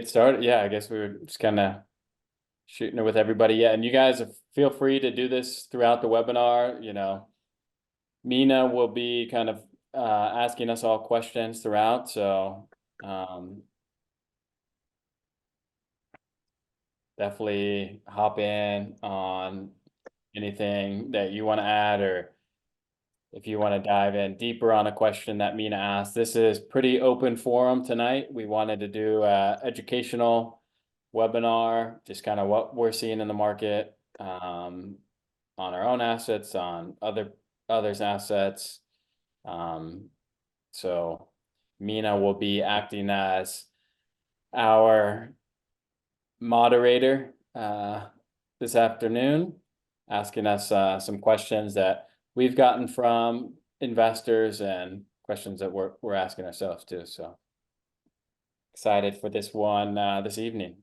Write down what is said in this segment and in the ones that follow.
get started? Yeah, I guess we were just kind of shooting it with everybody. Yeah, and you guys feel free to do this throughout the webinar. Mina will be kind of asking us all questions throughout. So definitely hop in on anything that you want to add, or if you want to dive in deeper on a question that Mina asked. This is pretty open forum tonight. We wanted to do a educational webinar, just kind of what we're seeing in the market, on our own assets, on others' assets. So Mina will be acting as our moderator this afternoon, asking us some questions that we've gotten from investors and questions that we're asking ourselves too. So excited for this one this evening.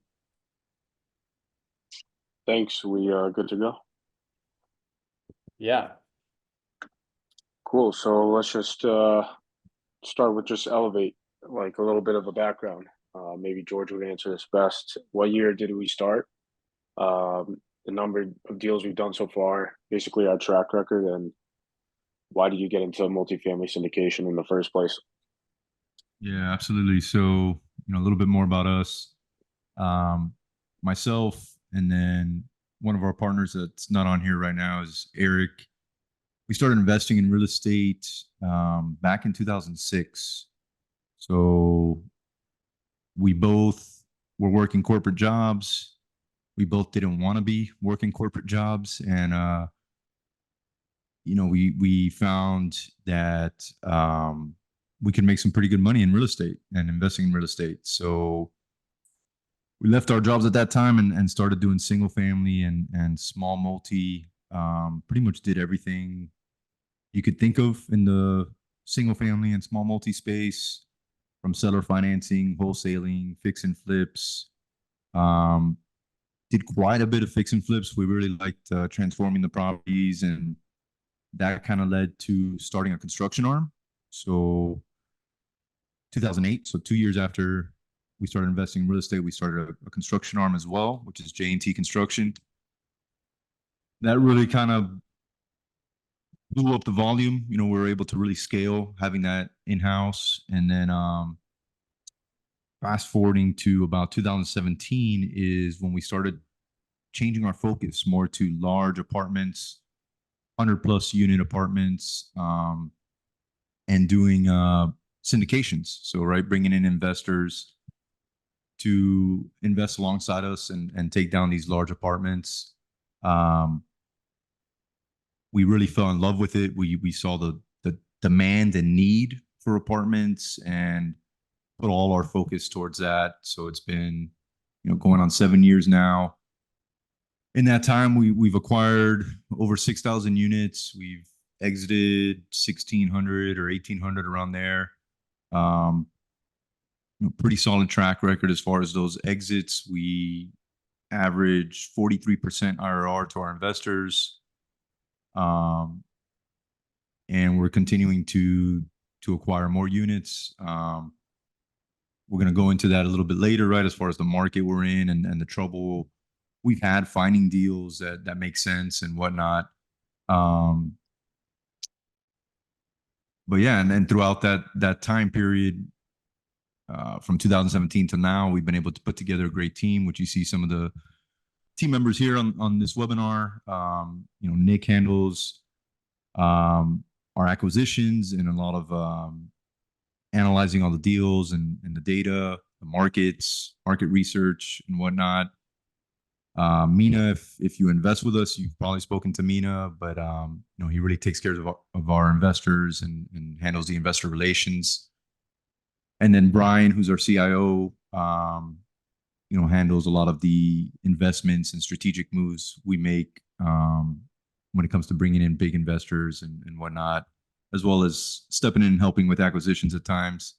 Thanks. We are good to go. Yeah. Cool. So let's just start with just Elevate, like a little bit of a background. Maybe George would answer this best. What year did we start? The number of deals we've done so far, basically our track record, and why did you get into multifamily syndication in the first place? Yeah, absolutely. So, a little bit more about us. Myself, and then one of our partners that's not on here right now is Eric. We started investing in real estate back in 2006. So we both were working corporate jobs. We both didn't want to be working corporate jobs. And, we found that we could make some pretty good money in real estate and investing in real estate. So we left our jobs at that time and started doing single family and small multi. Pretty much did everything you could think of in the single family and small multi space, from seller financing, wholesaling, fix and flips. Did quite a bit of fix and flips. We really liked transforming the properties, and that kind of led to starting a construction arm. So 2008, so 2 years after we started investing in real estate, we started a construction arm as well, which is J&T Construction. That really kind of blew up the volume. We were able to really scale having that in-house. And then fast forwarding to about 2017 is when we started changing our focus more to large apartments, 100+ unit apartments, and doing syndications. So, bringing in investors to invest alongside us and take down these large apartments. We really fell in love with it. We saw the demand and need for apartments and put all our focus towards that. So it's been, going on 7 years now. In that time, we've acquired over 6,000 units. We've exited 1,600 or 1,800 around there. Pretty solid track record as far as those exits. We average 43% IRR to our investors. And we're continuing to acquire more units. We're going to go into that a little bit later, right? As far as the market we're in and the trouble we've had finding deals that make sense and whatnot. But yeah, and then throughout that time period, from 2017 to now, we've been able to put together a great team, which you see some of the team members here on this webinar. Nick handles our acquisitions and a lot of analyzing all the deals and the data, the market research and whatnot. Mina, if you invest with us, you've probably spoken to Mina, but he really takes care of our investors and handles the investor relations. And then Brian, who's our CIO, handles a lot of the investments and strategic moves we make when it comes to bringing in big investors and whatnot, as well as stepping in and helping with acquisitions at times.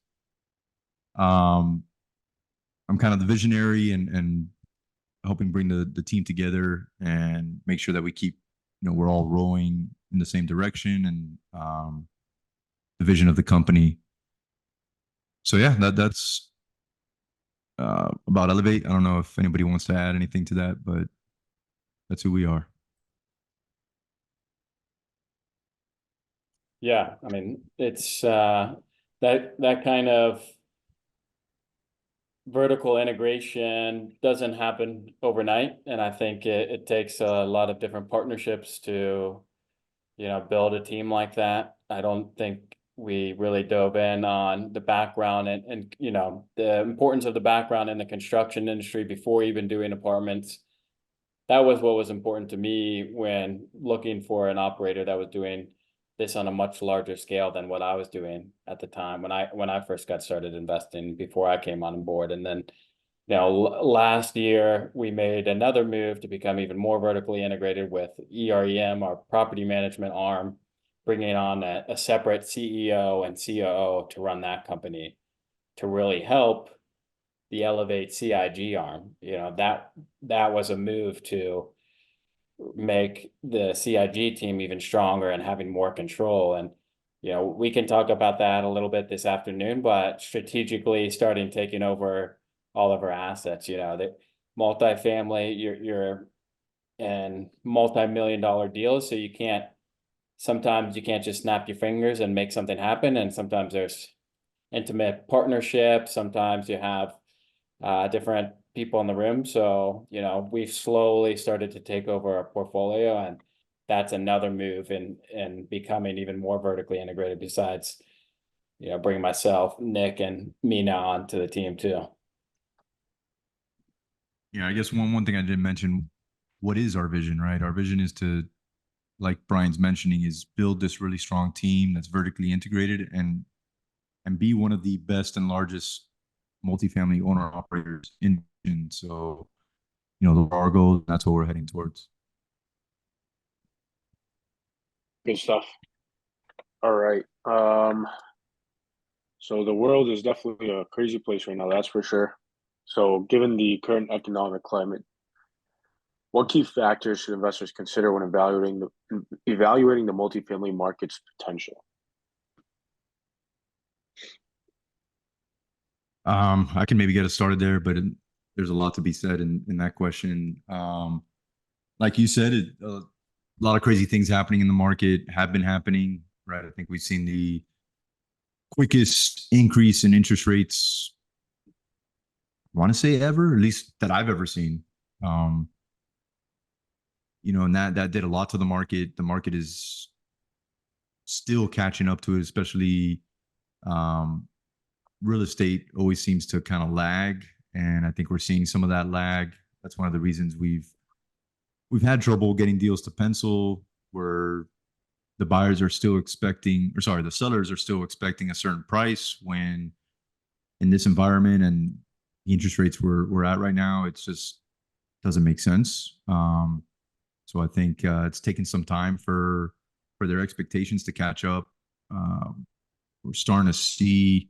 I'm kind of the visionary and helping bring the team together and make sure that we keep, we're all rowing in the same direction and the vision of the company. So yeah, that's about Elevate. I don't know if anybody wants to add anything to that, but that's who we are. Yeah, I mean, it's that kind of vertical integration doesn't happen overnight, and I think it takes a lot of different partnerships to, build a team like that. I don't think we really dove in on the background and the importance of the background in the construction industry before even doing apartments. That was what was important to me when looking for an operator that was doing this on a much larger scale than what I was doing at the time when I first got started investing before I came on board. And then, last year we made another move to become even more vertically integrated with EREM, our property management arm, bringing on a separate CEO and COO to run that company to really help the Elevate CIG arm. That was a move to make the CIG team even stronger and having more control. And, we can talk about that a little bit this afternoon, but strategically starting taking over all of our assets, the multifamily, you're in multi-million-dollar deals. So sometimes you can't just snap your fingers and make something happen. And sometimes there's intimate partnerships. Sometimes you have different people in the room. So, we've slowly started to take over our portfolio, and that's another move in becoming even more vertically integrated besides, bringing myself, Nick, and Mina onto the team too. Yeah, I guess one thing I didn't mention, what is our vision, right? Our vision is to, like Brian's mentioning, is build this really strong team that's vertically integrated and be one of the best and largest multifamily owner operators in. So, the our goal, that's what we're heading towards. Good stuff. All right. So the world is definitely a crazy place right now, that's for sure. So given the current economic climate, what key factors should investors consider when evaluating the multifamily market's potential? I can maybe get us started there, but there's a lot to be said in that question. Like you said, a lot of crazy things happening in the market have been happening, right? I think we've seen the quickest increase in interest rates, I want to say ever, at least that I've ever seen. And that did a lot to the market. The market is still catching up to it, especially real estate always seems to kind of lag, and I think we're seeing some of that lag. That's one of the reasons we've had trouble getting deals to pencil, where the buyers are still expecting, or sorry, the sellers are still expecting a certain price, when in this environment and the interest rates we're at right now, it just doesn't make sense. So I think it's taken some time for their expectations to catch up. We're starting to see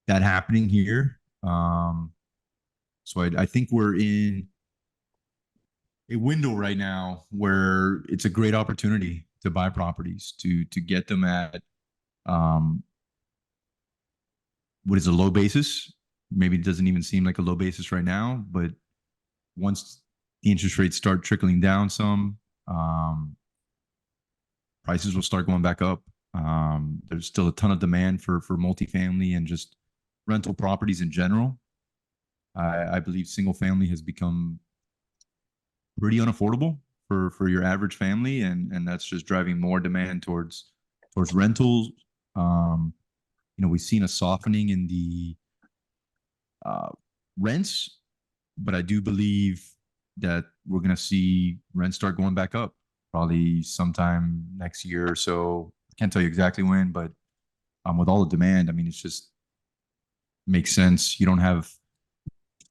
that happening here. So I think we're in a window right now where it's a great opportunity to buy properties, to get them at what is a low basis. Maybe it doesn't even seem like a low basis right now, but once the interest rates start trickling down some, prices will start going back up. There's still a ton of demand for multifamily and just rental properties in general. I believe single family has become pretty unaffordable for your average family, and that's just driving more demand towards rentals. We've seen a softening in the rents, but I do believe that we're going to see rents start going back up probably sometime next year or so. I can't tell you exactly when, but with all the demand, I mean, it's just makes sense. You don't have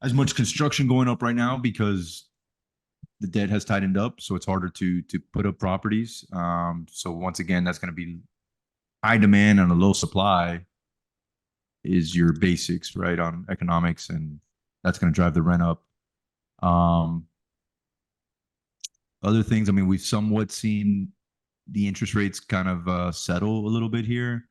as much construction going up right now because the debt has tightened up, so it's harder to put up properties. So once again, that's going to be high demand and a low supply is your basics, right, on economics, and that's going to drive the rent up. Other things, I mean, we've somewhat seen the interest rates kind of settle a little bit here.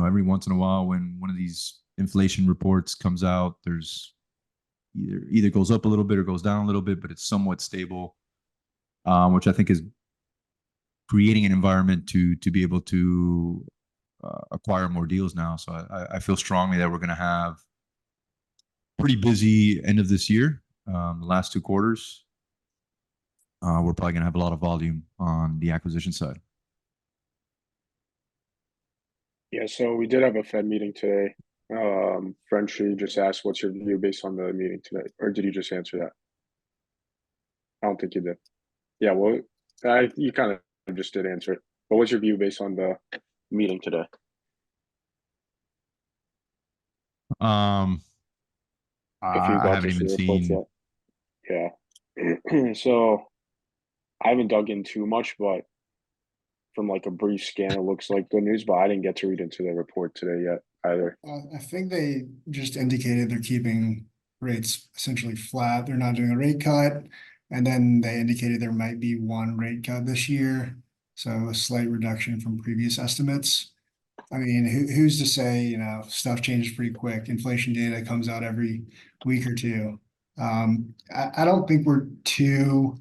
Every once in a while, when one of these inflation reports comes out, there's either goes up a little bit or goes down a little bit, but it's somewhat stable, which I think is creating an environment to be able to acquire more deals now. So I feel strongly that we're going to have pretty busy end of this year. The last 2 quarters, we're probably going to have a lot of volume on the acquisition side. Yeah, so we did have a Fed meeting today. Frenchy just asked, what's your view based on the meeting today? Or did you just answer that? I don't think you did. Yeah, well, you kind of just did answer it. But what's your view based on the meeting today? If you I got haven't to see even the reports seen. yet. Yeah. So I haven't dug in too much, but from like a brief scan, it looks like good news, but I didn't get to read into the report today yet either. I think they just indicated they're keeping rates essentially flat. They're not doing a rate cut. And then they indicated there might be 1 rate cut this year. So a slight reduction from previous estimates. I mean, who's to say, you know, stuff changes pretty quick. Inflation data comes out every week or two. I don't think we're too,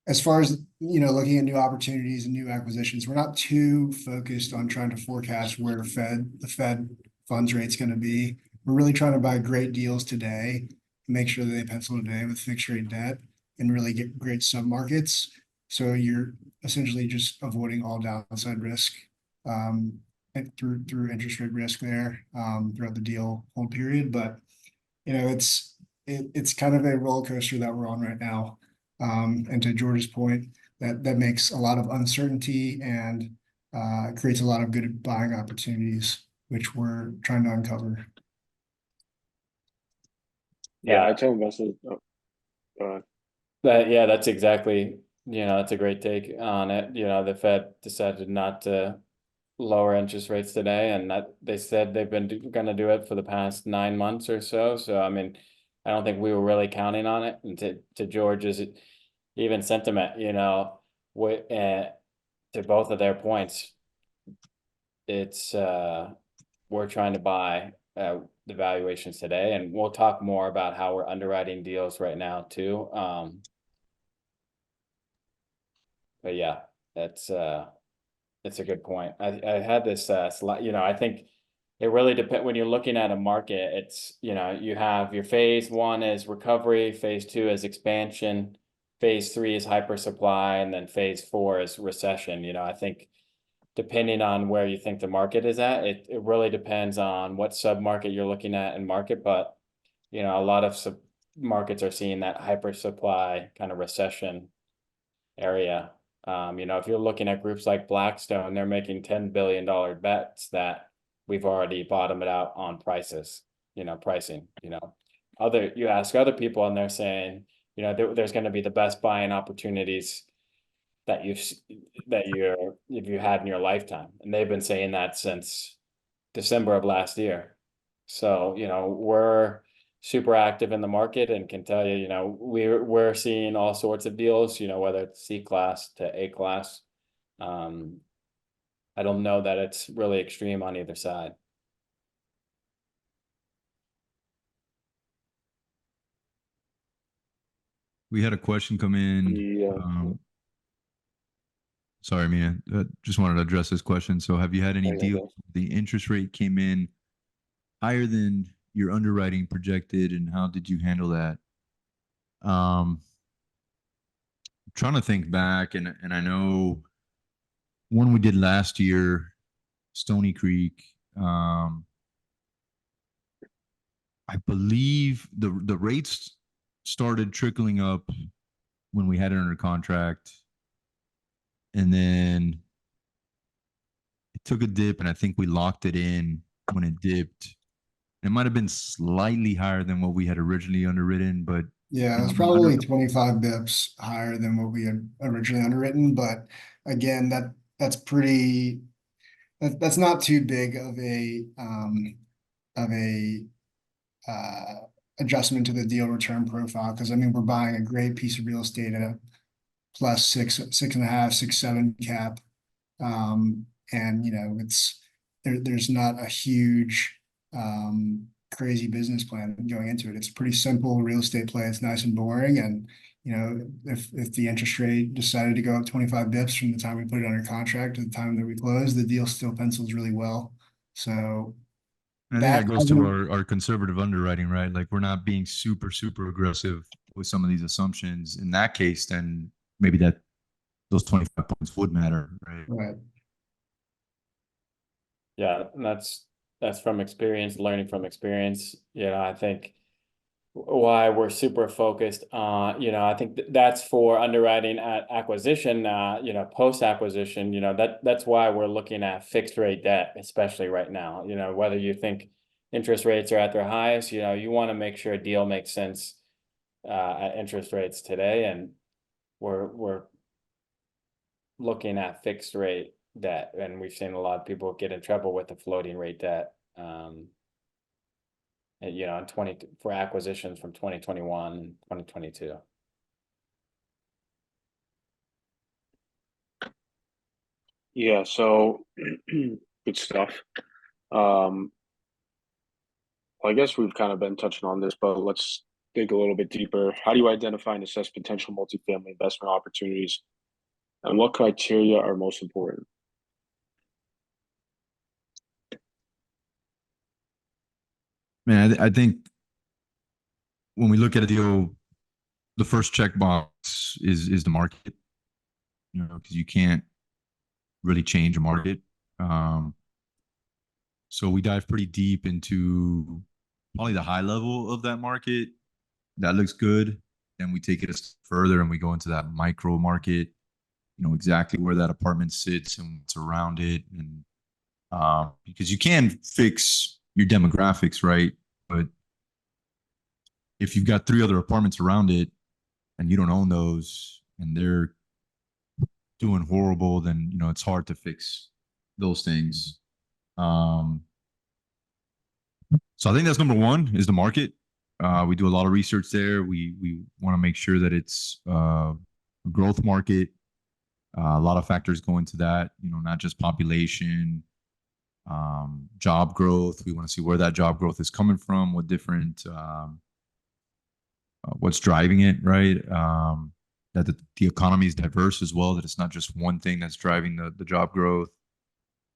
as far as, you know, looking at new opportunities and new acquisitions, we're not too focused on trying to forecast where the Fed funds rate's going to be. We're really trying to buy great deals today, make sure that they pencil today with fixed rate debt and really get great submarkets. So you're essentially just avoiding all downside risk and through interest rate risk there throughout the deal hold period. But you know, it's kind of a roller coaster that we're on right now. And to George's point, that makes a lot of uncertainty and creates a lot of good buying opportunities, which we're trying to uncover. Yeah, I tell investors. That's exactly, that's a great take on it. The Fed decided not to lower interest rates today, and that they said they've been gonna do it for the past 9 months or so. So, I mean, I don't think we were really counting on it. And to George's even sentiment, to both of their points, it's we're trying to buy the valuations today, and we'll talk more about how we're underwriting deals right now too. But yeah, that's a good point. I had this slide, I think it really depends when you're looking at a market. It's, you have your phase 1 is recovery, phase 2 is expansion, phase 3 is hyper supply, and then phase 4 is recession. I think depending on where you think the market is at, it really depends on what submarket you're looking at and market. But, a lot of markets are seeing that hyper supply kind of recession area. If you're looking at groups like Blackstone, they're making $10 billion bets that we've already bottomed out on prices, pricing. You ask other people and they're saying, there's going to be the best buying opportunities that if you had in your lifetime, and they've been saying that since December of last year. So we're super active in the market and can tell you, we're seeing all sorts of deals, whether it's C class to A class. I don't know that it's really extreme on either side. We had a question come in. Yeah. Sorry, Mina. Just wanted to address this question. So, have you had any deals? The interest rate came in higher than your underwriting projected, and how did you handle that? Trying to think back, and I know one we did last year, Stony Creek. I believe the rates started trickling up when we had it under contract, and then it took a dip, and I think we locked it in when it dipped. It might have been slightly higher than what we had originally underwritten, but Yeah, it was probably 25 bips higher than what we had originally underwritten. But again, that's pretty, that's not too big of a adjustment to the deal return profile. Cause I mean, we're buying a great piece of real estate at a plus 6.5, 6.7 cap. And it's there's not a huge crazy business plan going into it. It's a pretty simple real estate play. It's nice and boring. And, you know, if the interest rate decided to go up 25 bips from the time we put it under contract to the time that we close, the deal still pencils really well. So I think that that goes to our conservative underwriting, right? Like we're not being super, super aggressive with some of these assumptions. In that case, then maybe those 25 points would matter, right? right. Yeah, and that's from experience, learning from experience. You know, I think why we're super focused on, you know, I think that's for underwriting at acquisition, you know, post acquisition, you know, that's why we're looking at fixed rate debt, especially right now. You know, whether you think interest rates are at their highest, you know, you want to make sure a deal makes sense at interest rates today, and we're looking at fixed rate debt, and we've seen a lot of people get in trouble with the floating rate debt. And, you know, for acquisitions from 2021, 2022. Yeah, so good stuff. Well, I guess we've kind of been touching on this, but let's dig a little bit deeper. How do you identify and assess potential multifamily investment opportunities, and what criteria are most important? Man, I think when we look at a deal, the first checkbox is the market, you know, because you can't really change a market. So we dive pretty deep into probably the high level of that market. That looks good. Then we take it a step further and we go into that micro market, you know, exactly where that apartment sits and what's around it. And because you can fix your demographics, right? But if you've got 3 other apartments around it and you don't own those and they're doing horrible, then, you know, it's hard to fix those things. So I think that's number one is the market. We do a lot of research there. We want to make sure that it's a growth market. A lot of factors go into that, you know, not just population, job growth. We want to see where that job growth is coming from, what different, what's driving it, right? That the economy is diverse as well, that it's not just one thing that's driving the job growth,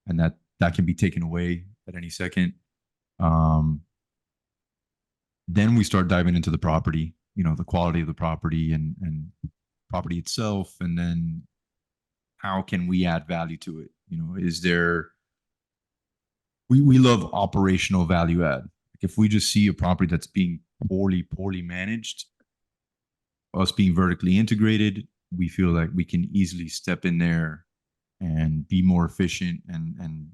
and that can be taken away at any second. Then we start diving into the property, you know, the quality of the property and property itself, and then how can we add value to it? You know, is there we love operational value add. Like if we just see a property that's being poorly managed, us being vertically integrated, we feel like we can easily step in there and be more efficient and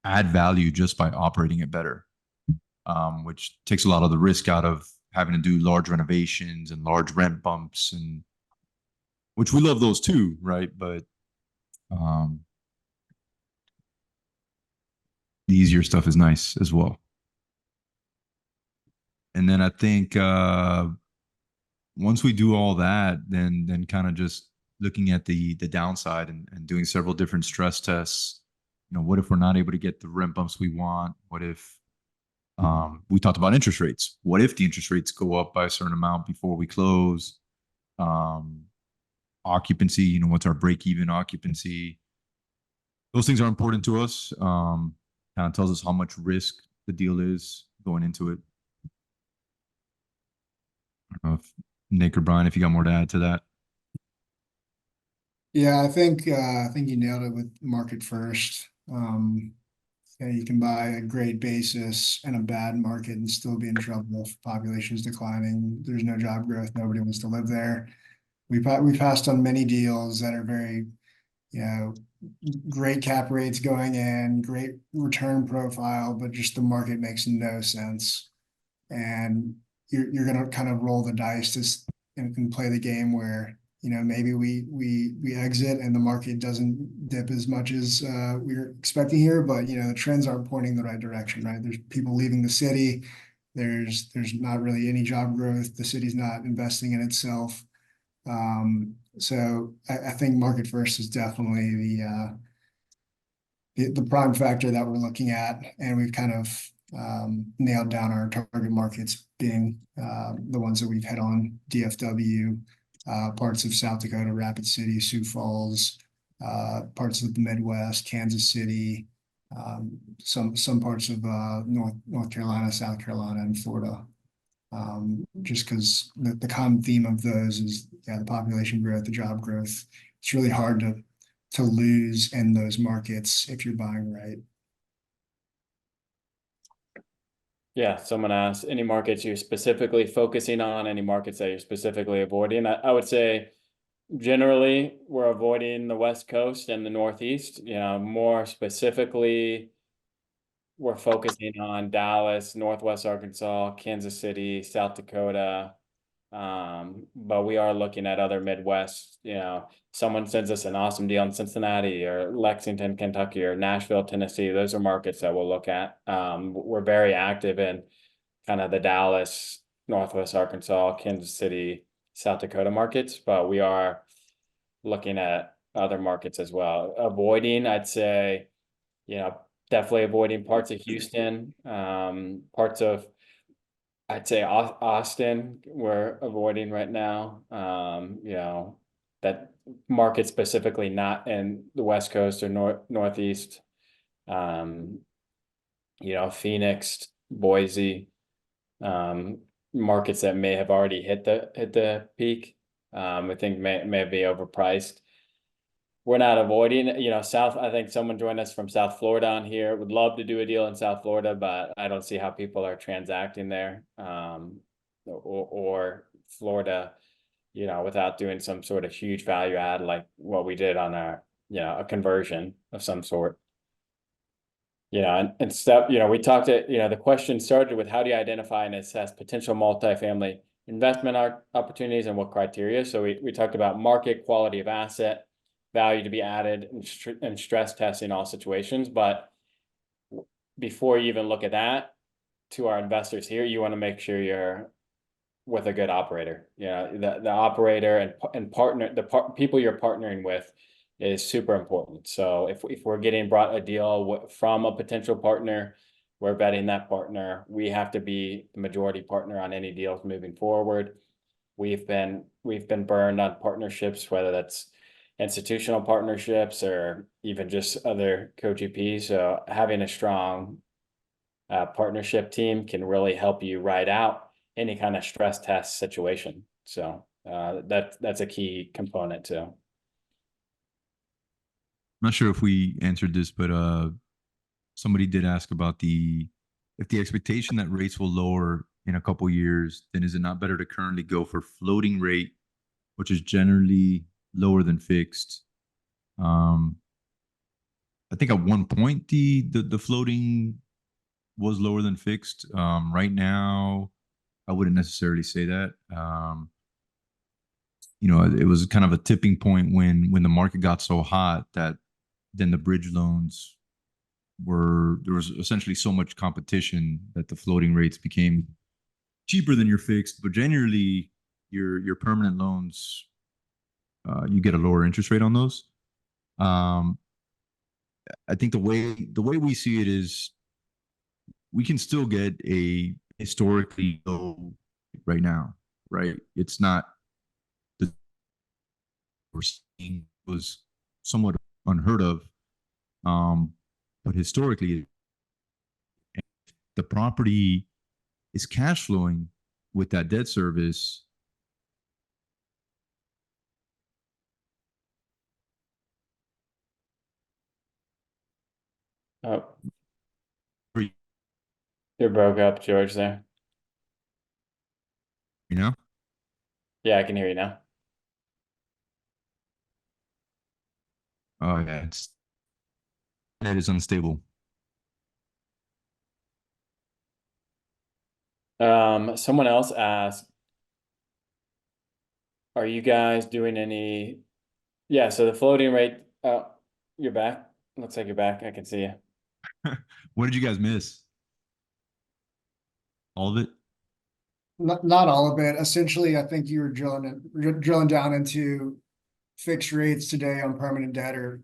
add value just by operating it better, which takes a lot of the risk out of having to do large renovations and large rent bumps, and which we love those too, right? But the easier stuff is nice as well. And then I think once we do all that, then kind of just looking at the downside and doing several different stress tests. You know, what if we're not able to get the rent bumps we want? What if we talked about interest rates? What if the interest rates go up by a certain amount before we close? Occupancy, you know, what's our break-even occupancy? Those things are important to us. Kind of tells us how much risk the deal is going into it. I don't know if Nick or Brian, if you got more to add to that. Yeah, I think you nailed it with market first. Yeah, you can buy a great basis in a bad market and still be in trouble if population is declining. There's no job growth. Nobody wants to live there. We've passed on many deals that are very, you know, great cap rates going in, great return profile, but just the market makes no sense. And you're going to kind of roll the dice and play the game where, you know, maybe we exit and the market doesn't dip as much as we were expecting here, but you know, the trends aren't pointing the right direction, right? There's people leaving the city. There's not really any job growth. The city's not investing in itself. So I think market first is definitely the prime factor that we're looking at, and we've kind of nailed down our target markets being the ones that we've hit on: DFW, parts of South Dakota, Rapid City, Sioux Falls, parts of the Midwest, Kansas City, some parts of North Carolina, South Carolina, and Florida. Just because the common theme of those is the population growth, the job growth. It's really hard to lose in those markets if you're buying right. Yeah, someone asked, any markets you're specifically focusing on, any markets that you're specifically avoiding? I would say generally we're avoiding the West Coast and the Northeast. You know, more specifically, we're focusing on Dallas, Northwest Arkansas, Kansas City, South Dakota. But we are looking at other Midwest. You know, someone sends us an awesome deal in Cincinnati or Lexington, Kentucky, or Nashville, Tennessee. Those are markets that we'll look at. We're very active in kind of the Dallas, Northwest Arkansas, Kansas City, South Dakota markets, but we are looking at other markets as well. Avoiding, I'd say, you know, definitely avoiding parts of Houston, parts of, I'd say Austin, we're avoiding right now. You know, that market specifically not in the West Coast or Northeast. You know, Phoenix, Boise, markets that may have already hit the peak. I think may be overpriced. We're not avoiding, you know, I think someone joined us from South Florida on here. Would love to do a deal in South Florida, but I don't see how people are transacting there. Or Florida, you know, without doing some sort of huge value add like what we did on our, you know, a conversion of some sort. You know, and stuff, you know, we talked to, you know, the question started with how do you identify and assess potential multifamily investment opportunities and what criteria? So we talked about market, quality of asset, value to be added, and stress testing all situations. But before you even look at that, to our investors here, you want to make sure you're with a good operator. You know, the operator and partner, people you're partnering with is super important. So if we're getting brought a deal from a potential partner, we're vetting that partner. We have to be the majority partner on any deals moving forward. We've been burned on partnerships, whether that's institutional partnerships or even just other co-GPs. So having a strong partnership team can really help you ride out any kind of stress test situation. So that's a key component too. I'm not sure if we answered this, but somebody did ask about if the expectation that rates will lower in a couple years, then is it not better to currently go for floating rate, which is generally lower than fixed? I think at one point the floating was lower than fixed. Right now, I wouldn't necessarily say that. You know, it was kind of a tipping point when the market got so hot that then the bridge loans there was essentially so much competition that the floating rates became cheaper than your fixed. But generally, your permanent loans, you get a lower interest rate on those. I think the way we see it is we can still get a historically low right now, right? It's not the we're seeing was somewhat unheard of. But historically, the property is cash flowing with that debt service. Oh, you broke up, George, there. You know? Yeah, I can hear you now. Oh yeah, that is unstable. Someone else asked, are you guys doing any? Yeah, so the floating rate, you're back. Looks like you're back. I can see you. What did you guys miss? All of it? Not all of it. Essentially, I think you were drilling down into fixed rates today on permanent debt are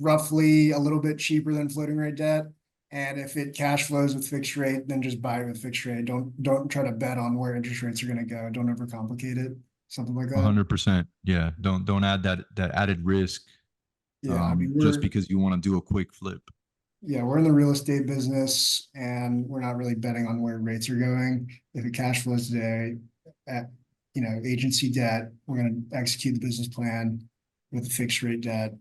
roughly a little bit cheaper than floating rate debt. And if it cash flows with fixed rate, then just buy it with fixed rate. Don't try to bet on where interest rates are gonna go. Don't overcomplicate it. Something like that. 100%. Yeah. Don't add that added risk Yeah, I mean, just because you want to do a quick flip. yeah, we're in the real estate business and we're not really betting on where rates are going. If it cash flows today at, agency debt, we're gonna execute the business plan with fixed rate debt.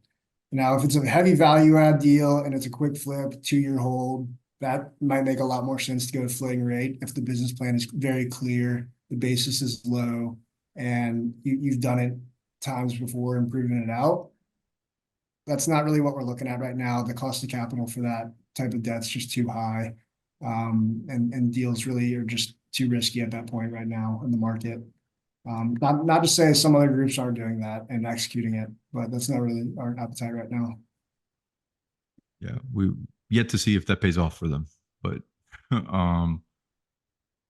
Now, if it's a heavy value add deal and it's a quick flip, 2-year hold, that might make a lot more sense to go to floating rate if the business plan is very clear, the basis is low, and you've done it times before and proven it out. That's not really what we're looking at right now. The cost of capital for that type of debt's just too high. And deals really are just too risky at that point right now in the market. Not to say some other groups aren't doing that and executing it, but that's not really our appetite right now. Yeah. We yet to see if that pays off for them, but, yeah,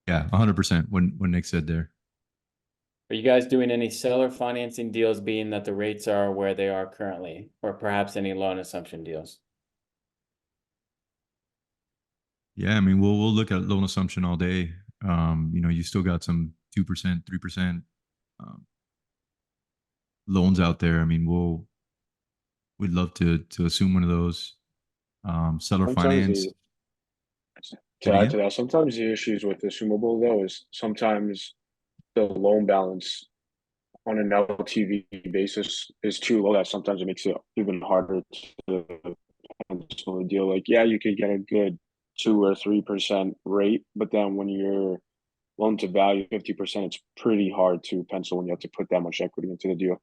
100% when Nick said there. Are you guys doing any seller financing deals being that the rates are where they are currently, or perhaps any loan assumption deals? Yeah, I mean, we'll look at loan assumption all day. You still got some 2%, 3% loans out there. I mean, we'd love to assume one of those. Seller Sometimes finance. to Say it add again? to that, sometimes the issues with assumable though is sometimes the loan balance on an LTV basis is too low that sometimes it makes it even harder to pencil a deal. Like, yeah, you could get a good 2 or 3% rate, but then when you're loan to value 50%, it's pretty hard to pencil when you have to put that much equity into the deal.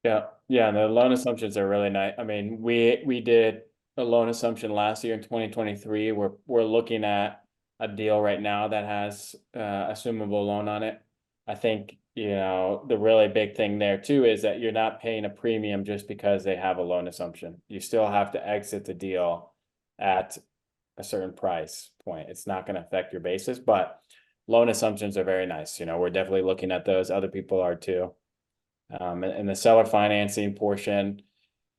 Yeah, the loan assumptions are really nice. I mean, we did a loan assumption last year in 2023. We're looking at a deal right now that has assumable loan on it. I think, the really big thing there too is that you're not paying a premium just because they have a loan assumption. You still have to exit the deal at a certain price point. It's not going to affect your basis, but loan assumptions are very nice. We're definitely looking at those. Other people are too. And the seller financing portion,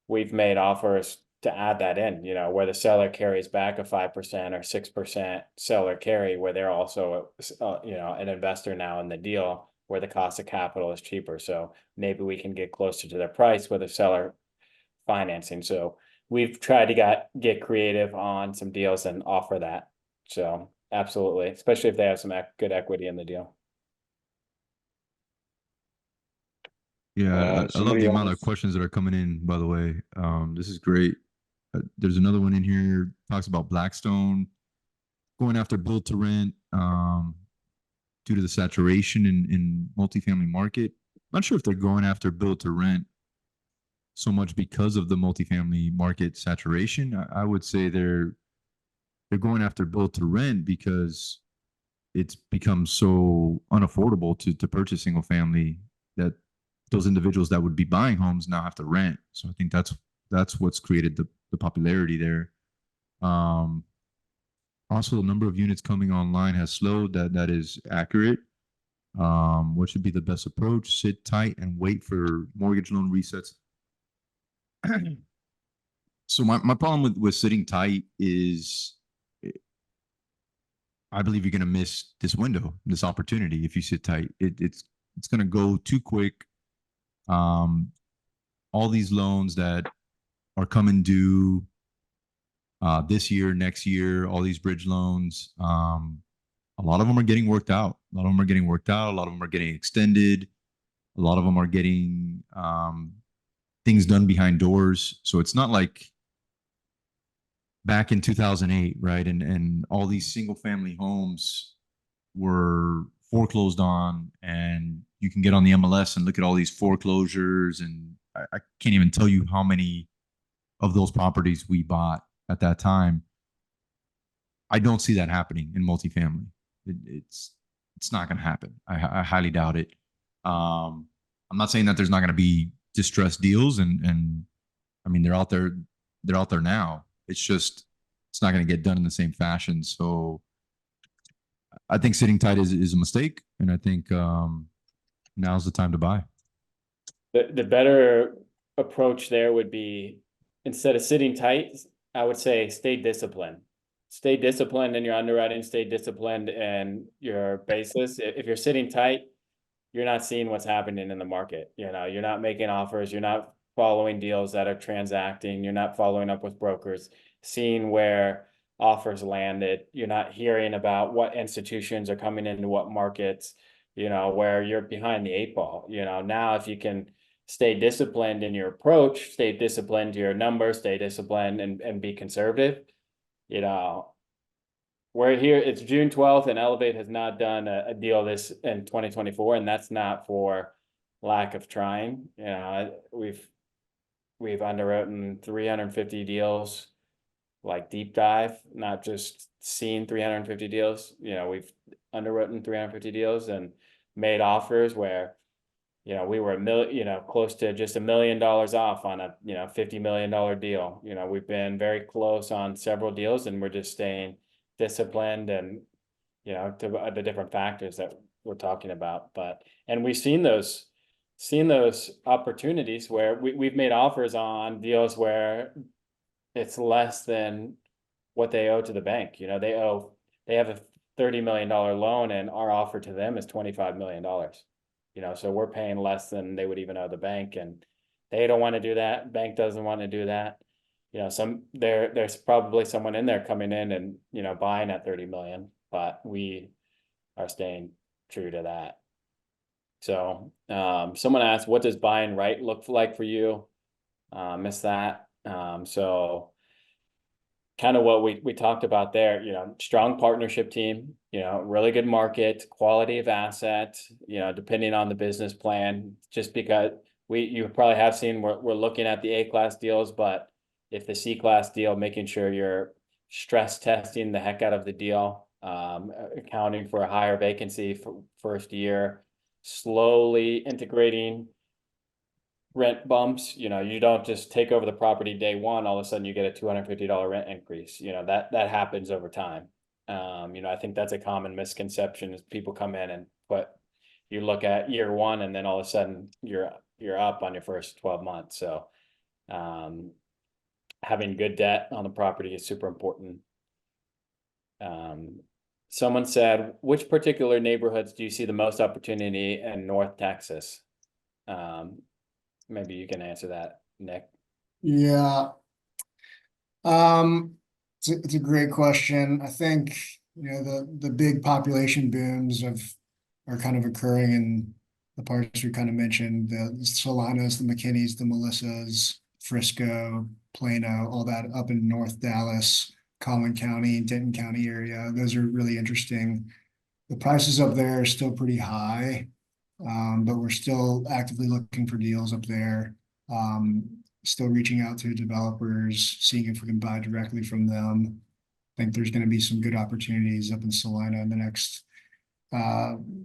we've made offers to add that in, where the seller carries back a 5% or 6% seller carry, where they're also, an investor now in the deal, where the cost of capital is cheaper. So maybe we can get closer to their price with a seller financing. So we've tried to get creative on some deals and offer that. So absolutely, especially if they have some good equity in the deal. Yeah, I love Somebody the amount of else. questions that are coming in, by the way. This is great. There's another one in here, talks about Blackstone going after build to rent due to the saturation in multifamily market. I'm not sure if they're going after build to rent so much because of the multifamily market saturation. I would say they're going after build to rent because it's become so unaffordable to purchase single family that those individuals that would be buying homes now have to rent. So I think that's what's created the popularity there. Also, the number of units coming online has slowed. That is accurate. What should be the best approach? Sit tight and wait for mortgage loan resets. So my problem with sitting tight is I believe you're going to miss this window, this opportunity if you sit tight. It's going to go too quick. All these loans that are coming due this year, next year, all these bridge loans, a lot of them are getting worked out. A lot of them are getting worked out. A lot of them are getting extended. A lot of them are getting things done behind doors. So it's not like back in 2008, right? And all these single family homes were foreclosed on, and you can get on the MLS and look at all these foreclosures. And I can't even tell you how many of those properties we bought at that time. I don't see that happening in multifamily. It's not going to happen. I highly doubt it. I'm not saying that there's not going to be distressed deals, and I mean they're out there now. It's not going to get done in the same fashion. So I think sitting tight is a mistake, and I think now's the time to buy. The better approach there would be instead of sitting tight, I would say stay disciplined. Stay disciplined in your underwriting, stay disciplined in your basis. If you're sitting tight, you're not seeing what's happening in the market. You know, you're not making offers, you're not following deals that are transacting, you're not following up with brokers, seeing where offers landed. You're not hearing about what institutions are coming into what markets, you know, where you're behind the eight ball. You know, now if you can stay disciplined in your approach, stay disciplined to your numbers, stay disciplined and be conservative, you know, we're here, it's June 12th and Elevate has not done a deal this in 2024, and that's not for lack of trying. You know, we've underwritten 350 deals, like deep dive, not just seen 350 deals. You know, we've underwritten 350 deals and made offers where, you know, we were close to just $1 million off on a, $50 million deal. You know, we've been very close on several deals, and we're just staying disciplined and, you know, to the different factors that we're talking about. But, and we've seen those opportunities where we've made offers on deals where it's less than what they owe to the bank. You know, they have a $30 million loan, and our offer to them is $25 million. You know, so we're paying less than they would even owe the bank, and they don't want to do that. Bank doesn't want to do that. You know, there's probably someone in there coming in and, you know, buying at 30 million, but we are staying true to that. So, someone asked, what does buying right look like for you? Missed that. So kind of what we talked about there, you know, strong partnership team, you know, really good market, quality of asset, you know, depending on the business plan, just because you probably have seen, we're looking at the A-class deals, but if the C-class deal, making sure you're stress testing the heck out of the deal, accounting for a higher vacancy for first year, slowly integrating rent bumps. You know, you don't just take over the property day one, all of a sudden you get a $250 rent increase. You know, that happens over time. You know, I think that's a common misconception is people come in and you look at year one and then all of a sudden you're up on your first 12 months. So having good debt on the property is super important. Someone said, which particular neighborhoods do you see the most opportunity in North Texas? Maybe you can answer that, Nick. Yeah. It's a great question. I think, you know, the big population booms are kind of occurring in the parts we kind of mentioned, the Solanas, the McKinneys, the Melissas, Frisco, Plano, all that up in North Dallas, Collin County, Denton County area. Those are really interesting. The prices up there are still pretty high, but we're still actively looking for deals up there. Still reaching out to developers, seeing if we can buy directly from them. I think there's going to be some good opportunities up in Salina in the next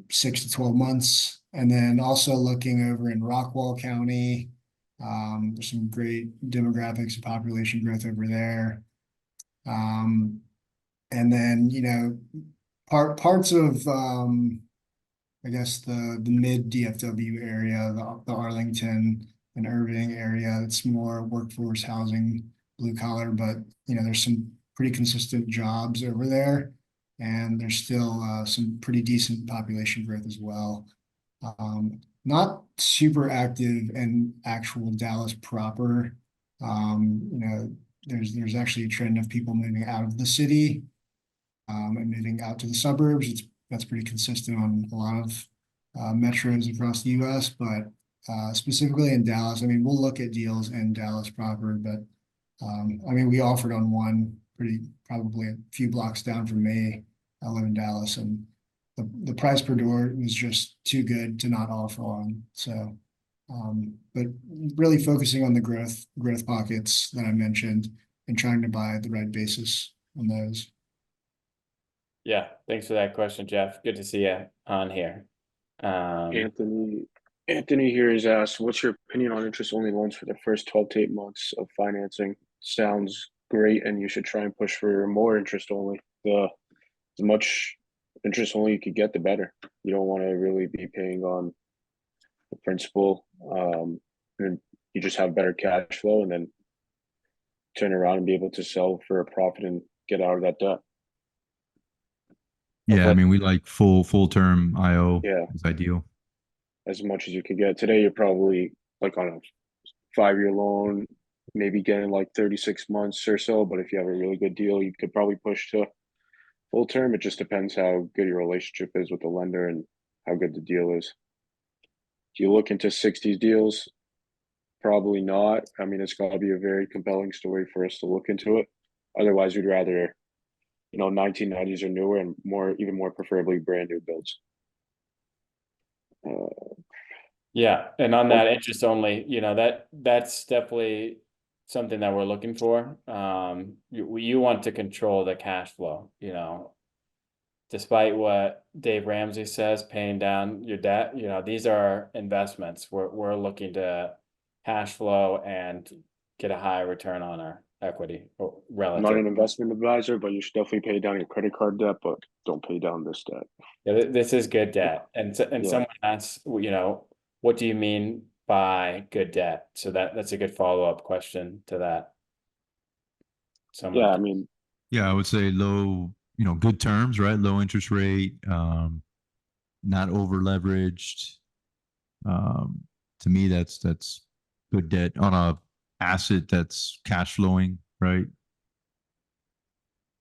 6 to 12 months. And then also looking over in Rockwall County, there's some great demographics and population growth over there. And then, you know, parts of, I guess the mid DFW area, the Arlington and Irving area, it's more workforce housing, blue collar, but you know, there's some pretty consistent jobs over there, and there's still some pretty decent population growth as well. Not super active in actual Dallas proper. You know, there's actually a trend of people moving out of the city and moving out to the suburbs. That's pretty consistent on a lot of metros across the US, but specifically in Dallas, I mean, we'll look at deals in Dallas proper, but I mean, we offered on one probably a few blocks down from me. I live in Dallas, and the price per door was just too good to not offer on. So, but really focusing on the growth pockets that I mentioned and trying to buy the right basis on those. Yeah, thanks for that question, Jeff. Good to see you on here. Anthony here is asked, what's your opinion on interest-only loans for the first 12 to 8 months of financing? Sounds great, and you should try and push for more interest-only. The much interest-only you could get, the better. You don't want to really be paying on the principal, and you just have better cash flow, and then turn around and be able to sell for a profit and get out of that debt. Yeah, I mean, we like full term IO Yeah. is ideal. As much as you could get. Today, you're probably like on a 5-year loan, maybe getting like 36 months or so. But if you have a really good deal, you could probably push to full term. It just depends how good your relationship is with the lender and how good the deal is. Do you look into 60s deals? Probably not. I mean, it's got to be a very compelling story for us to look into it. Otherwise, we'd rather, 1990s or newer, and even more preferably brand new builds. Yeah, and on that interest only, that's definitely something that we're looking for. You want to control the cash flow, despite what Dave Ramsey says, paying down your debt, these are investments. We're looking to cash flow and get a high return on our equity I'm relative. not an investment advisor, but you should definitely pay down your credit card debt, but don't pay down this debt. Yeah, this is good debt. And Yeah. someone asks, what do you mean by good debt? So that's a good follow-up question to that. Yeah, I mean, Yeah, I would say low, good terms, right? Low interest rate, not over leveraged. To me, that's good debt on a asset that's cash flowing, right?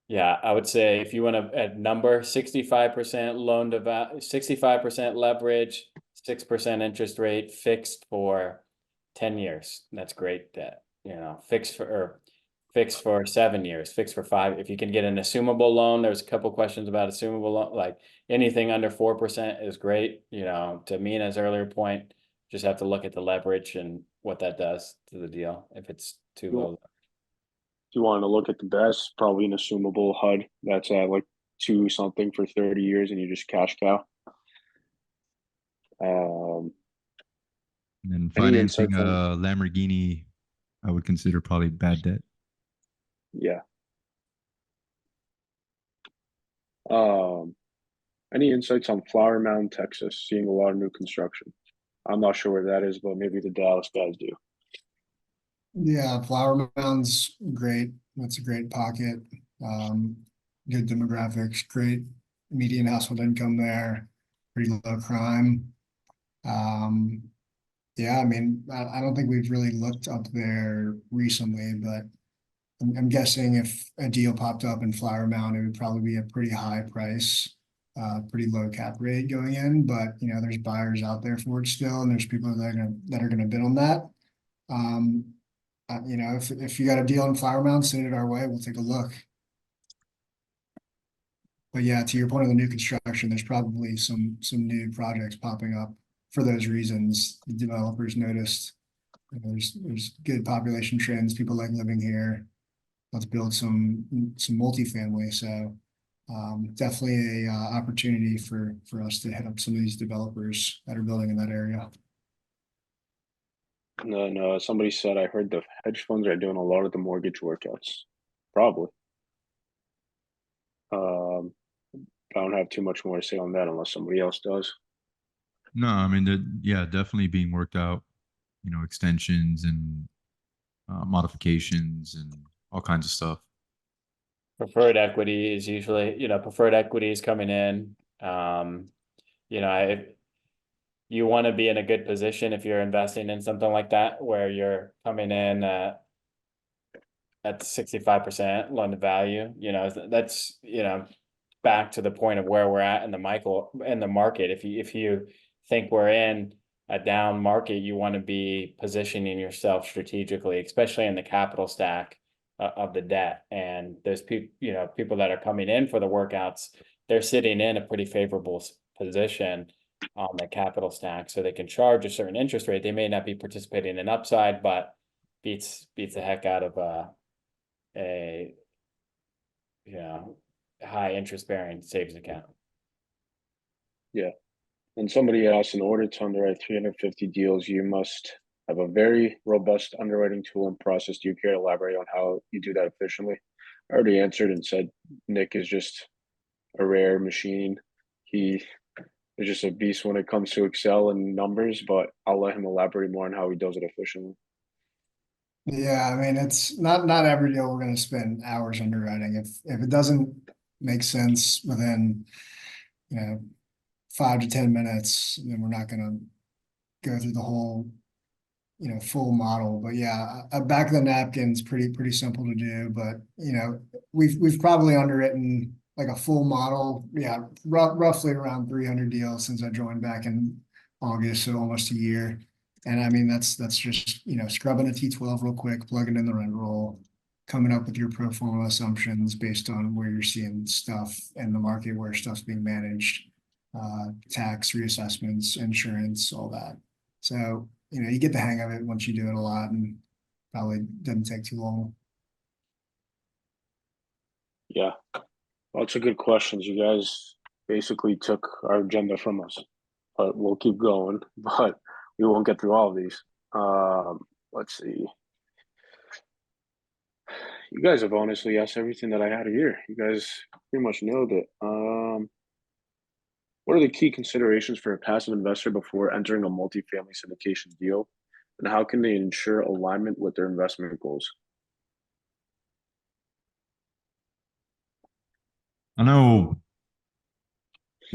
Yeah, I would say if you want to add number 65% loan to value, 65% leverage, 6% interest rate, fixed for 10 years. That's great debt. Fixed for 7 years, fixed for 5. If you can get an assumable loan, there's a couple questions about assumable loan, like anything under 4% is great. To Mina's earlier point, just have to look at the leverage and what that does to the deal if it's too low. if you want to look at the best, probably an assumable HUD that's at like 2 something for 30 years, and you just cash cow. And then Any financing insights a on- Lamborghini, I would consider probably bad debt. Yeah. Any insights on Flower Mound, Texas? Seeing a lot of new construction. I'm not sure where that is, but maybe the Dallas guys do. Yeah, Flower Mound's great. That's a great pocket. Good demographics, great median household income there, pretty low crime. Yeah, I mean, I don't think we've really looked up there recently, but I'm guessing if a deal popped up in Flower Mound, it would probably be a pretty high price, pretty low cap rate going in. But there's buyers out there for it still, and there's people that are gonna bid on that. If you got a deal in Flower Mound, send it our way. We'll take a look. But yeah, to your point of the new construction, there's probably some new projects popping up for those reasons. The developers noticed there's good population trends. People like living here. Let's build some multifamily. So definitely a opportunity for us to hit up some of these developers that are building in that area. No, somebody said, I heard the hedge funds are doing a lot of the mortgage workouts. Probably. I don't have too much more to say on that unless somebody else does. No, I mean, definitely being worked out, extensions and modifications and all kinds of stuff. Preferred equity is usually, preferred equity is coming in. You want to be in a good position if you're investing in something like that, where you're coming in at 65% loan to value. That's back to the point of where we're at in the market. If you think we're in a down market, you want to be positioning yourself strategically, especially in the capital stack of the debt. And there's people that are coming in for the workouts, they're sitting in a pretty favorable position on the capital stack, so they can charge a certain interest rate. They may not be participating in upside, but beats the heck out of a high interest bearing savings account. Yeah. And somebody asked, in order to underwrite 350 deals, you must have a very robust underwriting tool and process. Do you care to elaborate on how you do that efficiently? I already answered and said Nick is just a rare machine. He is just a beast when it comes to Excel and numbers, but I'll let him elaborate more on how he does it efficiently. Yeah, I mean, it's not every deal we're gonna spend hours underwriting. If it doesn't make sense within, you know, 5 to 10 minutes, then we're not gonna go through the whole, full model. But yeah, a back of the napkin's pretty simple to do, but we've probably underwritten like a full model, yeah, roughly around 300 deals since I joined back in August, so almost a year. And I mean, that's just, scrubbing a T12 real quick, plugging in the rent roll, coming up with your pro forma assumptions based on where you're seeing stuff in the market, where stuff's being managed, tax reassessments, insurance, all that. So, you get the hang of it once you do it a lot, and probably doesn't take too long. Yeah, lots of good questions. You guys basically took our agenda from us, but we'll keep going. But we won't get through all of these. Let's see. You guys have honestly asked everything that I had here. You guys pretty much nailed it. What are the key considerations for a passive investor before entering a multifamily syndication deal, and how can they ensure alignment with their investment goals? I know,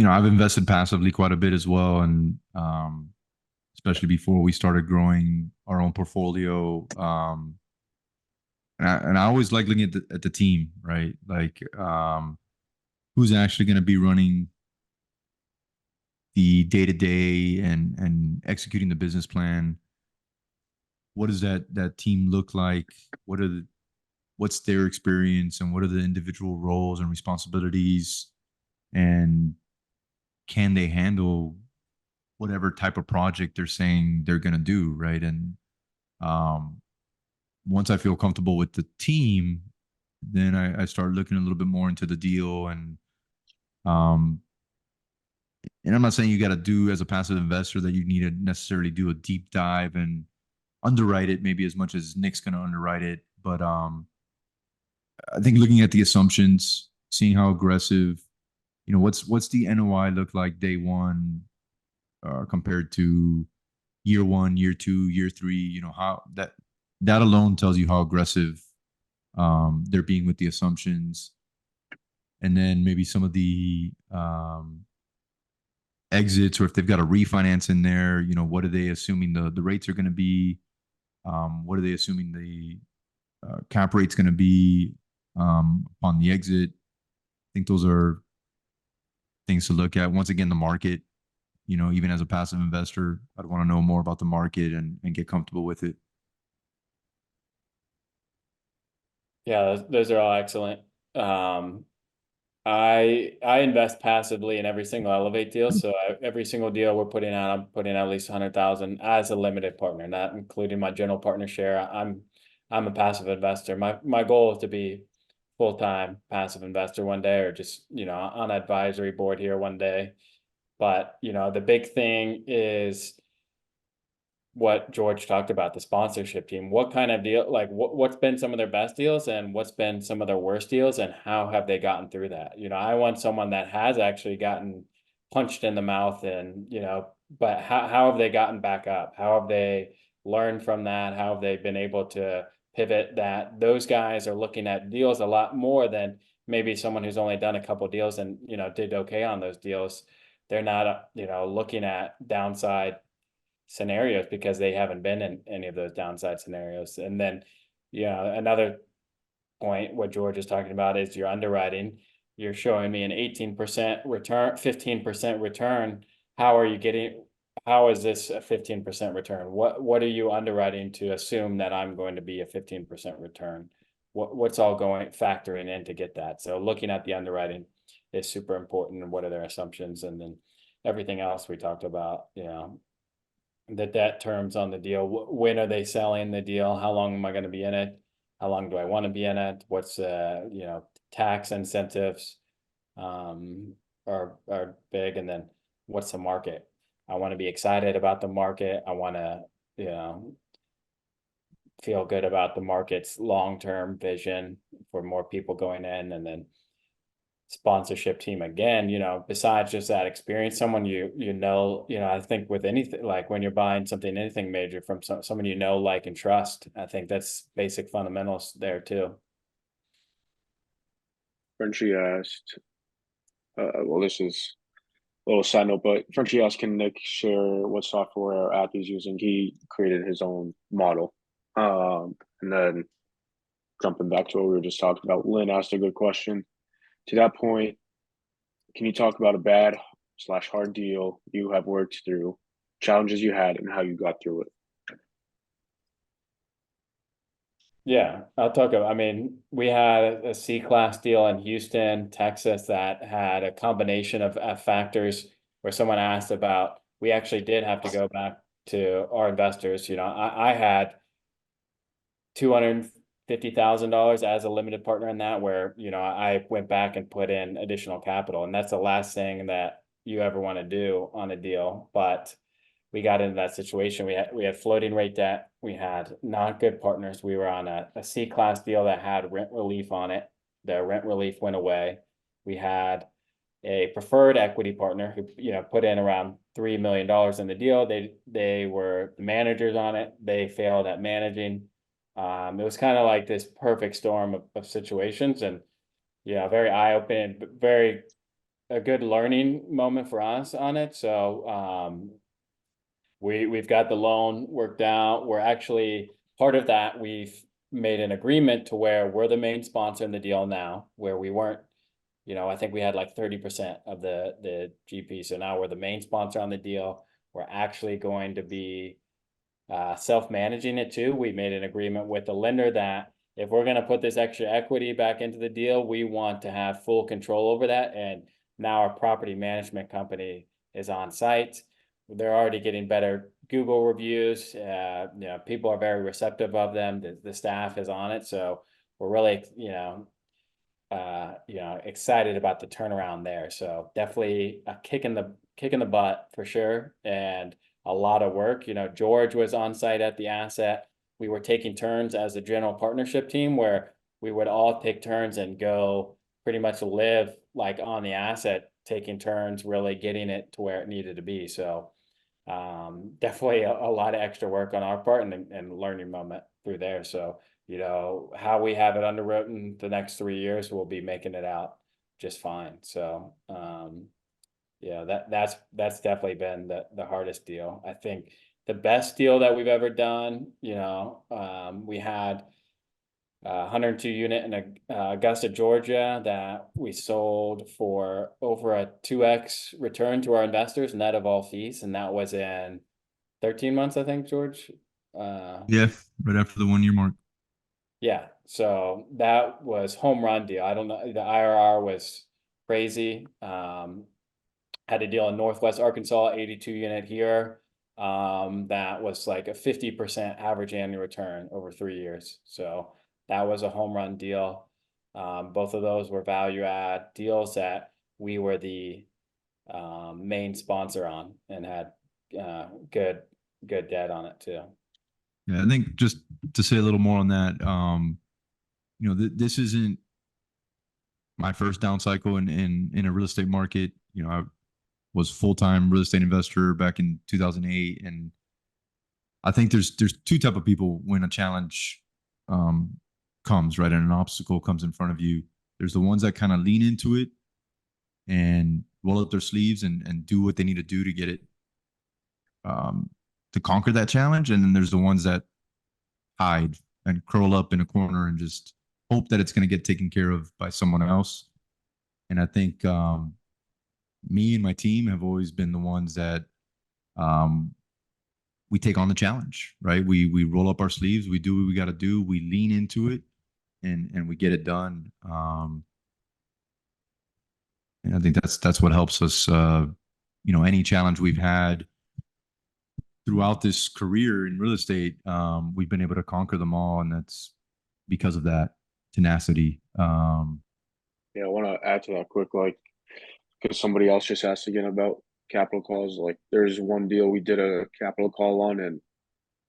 I've invested passively quite a bit as well, and especially before we started growing our own portfolio. And I always like looking at the team, right? Like, who's actually going to be running the day to day and executing the business plan. What does that team look like? What's their experience, and what are the individual roles and responsibilities, and can they handle whatever type of project they're saying they're going to do, right? And um, once I feel comfortable with the team, then I start looking a little bit more into the deal. Um, and I'm not saying you got to do, as a passive investor, that you need to necessarily do a deep dive and underwrite it maybe as much as Nick's going to underwrite it. But I think looking at the assumptions, seeing how aggressive, what's the NOI look like day one compared to year one, year two, year three. How that alone tells you how aggressive they're being with the assumptions. And then maybe some of the exits, or if they've got a refinance in there, what are they assuming the rates are going to be? What are they assuming the cap rate's going to be on the exit? I think those are things to look at. Once again, the market, even as a passive investor, I'd want to know more about the market and get comfortable with it. Yeah, those are all excellent. I invest passively in every single Elevate deal. So every single deal we're putting out, I'm putting at least 100,000 as a limited partner, not including my general partner share. I'm a passive investor. My goal is to be full-time passive investor one day, or just, on advisory board here one day. But, the big thing is what George talked about, the sponsorship team. What kind of deal, like what's been some of their best deals, and what's been some of their worst deals, and how have they gotten through that? I want someone that has actually gotten punched in the mouth, and but how have they gotten back up? How have they learned from that? How have they been able to pivot? That those guys are looking at deals a lot more than maybe someone who's only done a couple deals and did okay on those deals. They're not looking at downside scenarios because they haven't been in any of those downside scenarios. And then, another point, what George is talking about is your underwriting. You're showing me an 18% return, 15% return. How is this a 15% return? What are you underwriting to assume that I'm going to be a 15% return? What's all factoring in to get that? So looking at the underwriting is super important, and what are their assumptions, and then everything else we talked about, the debt terms on the deal. When are they selling the deal? How long am I going to be in it? How long do I want to be in it? What's tax incentives are big, and then what's the market? I want to be excited about the market. I want to feel good about the market's long-term vision for more people going in, and then sponsorship team again, besides just that experience, someone I think with anything, like when you're buying something, anything major from someone like and trust, I think that's basic fundamentals there too. Frenchie asked, well, this is a little side note, but Frenchie asked, can Nick share what software or app he's using? He created his own model. And then jumping back to what we were just talking about, Lynn asked a good question. To that point, can you talk about a bad/hard deal you have worked through, challenges you had, and how you got through it? Yeah, I'll talk about, we had a C-class deal in Houston, Texas that had a combination of factors where someone asked about, we actually did have to go back to our investors. I had $250,000 as a limited partner in that, where, I went back and put in additional capital, and that's the last thing that you ever want to do on a deal. But we got into that situation. We had floating rate debt. We had not good partners. We were on a C-class deal that had rent relief on it. The rent relief went away. We had a preferred equity partner who, put in around $3 million in the deal. They were the managers on it. They failed at managing. It was kind of like this perfect storm of situations, and very eye-opening, but a good learning moment for us on it. So we've got the loan worked out. We're actually part of that. We've made an agreement to where we're the main sponsor in the deal now, where we weren't, I think we had like 30% of the GP. So now we're the main sponsor on the deal. We're actually going to be self-managing it too. We made an agreement with the lender that if we're going to put this extra equity back into the deal, we want to have full control over that. And now our property management company is on site. They're already getting better Google reviews. People are very receptive of them. The staff is on it. So we're really, excited about the turnaround there. So definitely a kick in the butt for sure. And a lot of work. George was on site at the asset. We were taking turns as a general partnership team, where we would all take turns and go pretty much live like on the asset, taking turns, really getting it to where it needed to be. So definitely a lot of extra work on our part, and learning moment through there. So, how we have it underwritten the next 3 years, we'll be making it out just fine. So, yeah, that's definitely been the hardest deal. I think the best deal that we've ever done, we had 102 unit in Augusta, Georgia, that we sold for over a 2x return to our investors, net of all fees, and that was in 13 months, I think, George. Yeah, right after the 1 year mark. Yeah, so that was home run deal. I don't know, the IRR was crazy. Had a deal in Northwest Arkansas, 82 unit here. That was like a 50% average annual return over 3 years. So that was a home run deal. Both of those were value add deals that we were the main sponsor on, and had good debt on it too. Yeah, I think just to say a little more on that, this isn't my first down cycle in a real estate market. I was full-time real estate investor back in 2008, and I think there's two type of people when a challenge comes, right, and an obstacle comes in front of you. There's the ones that kind of lean into it and roll up their sleeves and do what they need to do to get it to conquer that challenge, and then there's the ones that hide and curl up in a corner and just hope that it's going to get taken care of by someone else. And I think me and my team have always been the ones that we take on the challenge, right? We roll up our sleeves, we do what we got to do, we lean into it, and we get it done. And I think that's what helps us. Any challenge we've had throughout this career in real estate, we've been able to conquer them all, and that's because of that tenacity. Yeah, I want to add to that quick, because somebody else just asked again about capital calls. Like, there's one deal we did a capital call on, and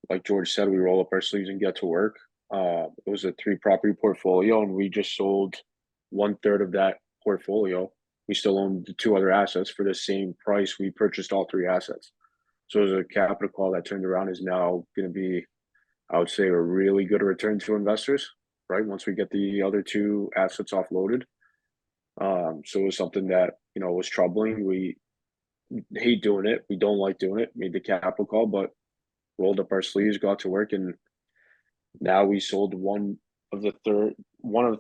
like George said, we roll up our sleeves and get to work. It was a 3 property portfolio, and we just sold 1/3 of that portfolio, we still own the 2 other assets for the same price we purchased all 3 assets. So it was a capital call that turned around is now going to be, I would say, a really good return to investors, right? Once we get the other 2 assets offloaded. So it was something that, was troubling. We hate doing it. We don't like doing it. Made the capital call, but rolled up our sleeves, got to work, and now we sold one of the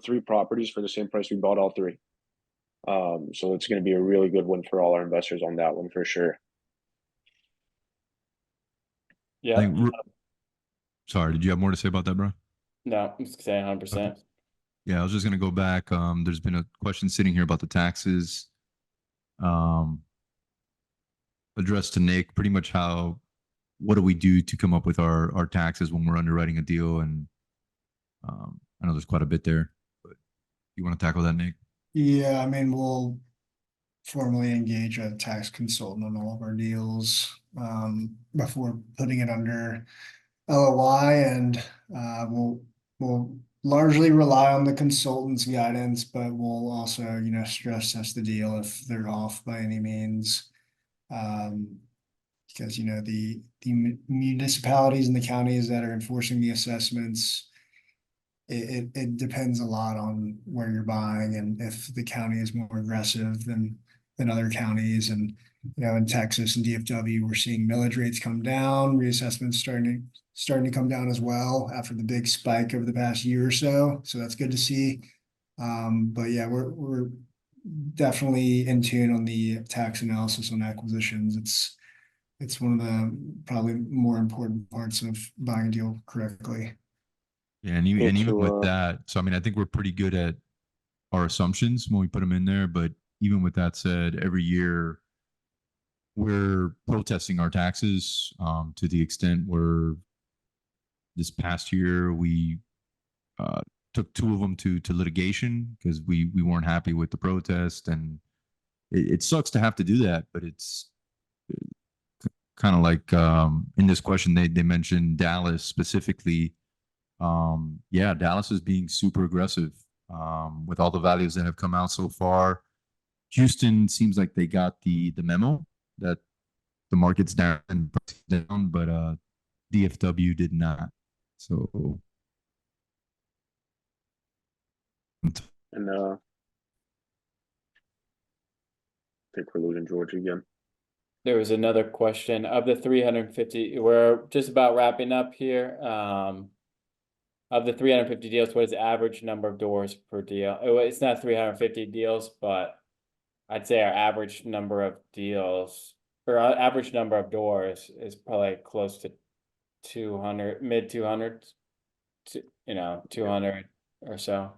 3 properties for the same price we bought all 3. So it's going to be a really good win for all our investors on that one for sure. I think, sorry, did you have more to say about that, bro? No, I'm saying 100%. Okay. Yeah, I was just gonna go back. There's been a question sitting here about the taxes. Addressed to Nick, pretty much what do we do to come up with our taxes when we're underwriting a deal? And I know there's quite a bit there, but you want to tackle that, Nick? Yeah, I mean, we'll formally engage a tax consultant on all of our deals before putting it under LOI, and we'll largely rely on the consultant's guidance, but we'll also, stress test the deal if they're off by any means. Because, the municipalities and the counties that are enforcing the assessments, it depends a lot on where you're buying and if the county is more aggressive than other counties. And, in Texas and DFW, we're seeing millage rates come down, reassessments starting to come down as well after the big spike over the past year or so. So that's good to see. But yeah, we're definitely in tune on the tax analysis on acquisitions. It's one of the probably more important parts of buying a deal correctly. Yeah, and even with that, so I mean, I think we're pretty good at our assumptions when we put them in there. But even with that said, every year we're protesting our taxes to the extent where this past year we took 2 of them to litigation because we weren't happy with the protest, and it sucks to have to do that, but it's kind of like in this question they mentioned Dallas specifically. Yeah, Dallas is being super aggressive with all the values that have come out so far. Houston seems like they got the memo that the market's down, but DFW did not. So, And I think we're losing George again. There was another question of the 350. We're just about wrapping up here. Of the 350 deals, what is the average number of doors per deal? It's not 350 deals, but I'd say our average number of deals or our average number of doors is probably close to 200, mid 200s, 200 or so.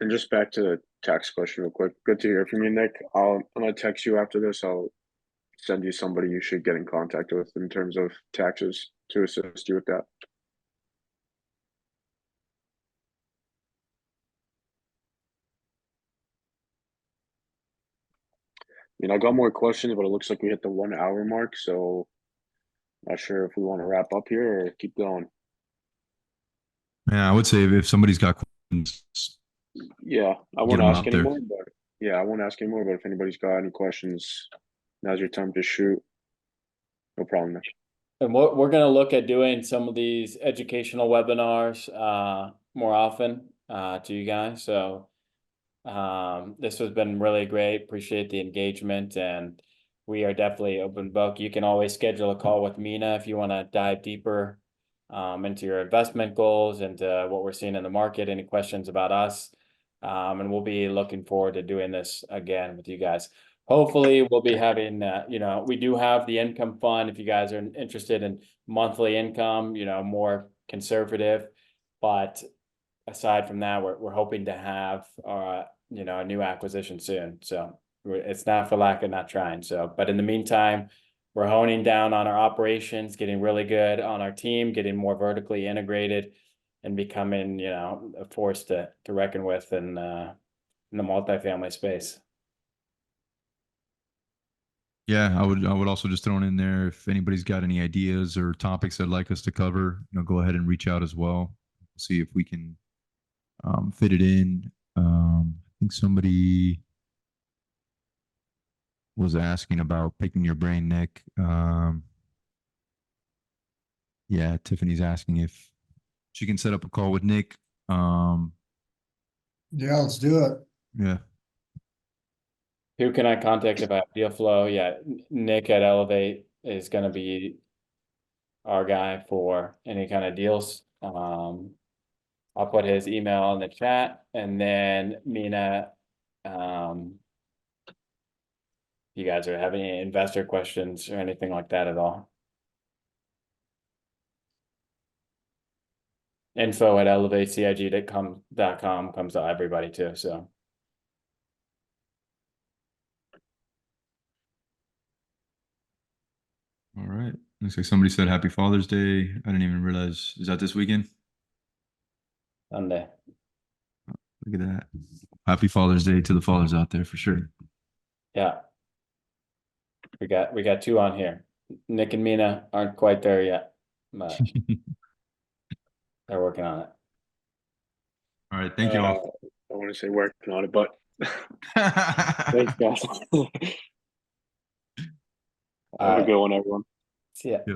And just back to the tax question real quick. Good to hear from you, Nick. I'm gonna text you after this. I'll send you somebody you should get in contact with in terms of taxes to assist you with that. I got more questions, but it looks like we hit the 1 hour mark, so not sure if we want to wrap up here or keep going. yeah, I would say if somebody's got questions, Yeah, I won't ask anymore, but if anybody's got any questions, now's your time to shoot. No problem, Nick. And we're going to look at doing some of these educational webinars more often to you guys. So this has been really great. Appreciate the engagement, and we are definitely open book. You can always schedule a call with Mina if you want to dive deeper into your investment goals and what we're seeing in the market, any questions about us. And we'll be looking forward to doing this again with you guys. Hopefully we'll be having, we do have the income fund if you guys are interested in monthly income, more conservative, but aside from that, we're hoping to have, a new acquisition soon. So it's not for lack of not trying. So, but in the meantime, we're honing down on our operations, getting really good on our team, getting more vertically integrated, and becoming, a force to reckon with in the multifamily space. Yeah, I would also just throw in there if anybody's got any ideas or topics they'd like us to cover, go ahead and reach out as well. See if we can fit it in. I think somebody was asking about picking your brain, Nick. Yeah, Tiffany's asking if she can set up a call with Nick. Yeah, let's do it. Yeah. Who can I contact about deal flow? Yeah, Nick at Elevate is gonna be our guy for any kind of deals. I'll put his email in the chat, and then Mina, you guys are having any investor questions or anything like that at all? Info at elevatecig.com comes to everybody too, so. All right. Looks like somebody said Happy Father's Day. I didn't even realize. Is that this weekend? Sunday. Look at that. Happy Father's Day to the fathers out there for sure. Yeah. We got two on here. Nick and Mina aren't quite there yet, but they're working on it. All right. Thank you all. I want to say working on it, but thanks, guys. Have a good one, everyone. See ya. Yeah.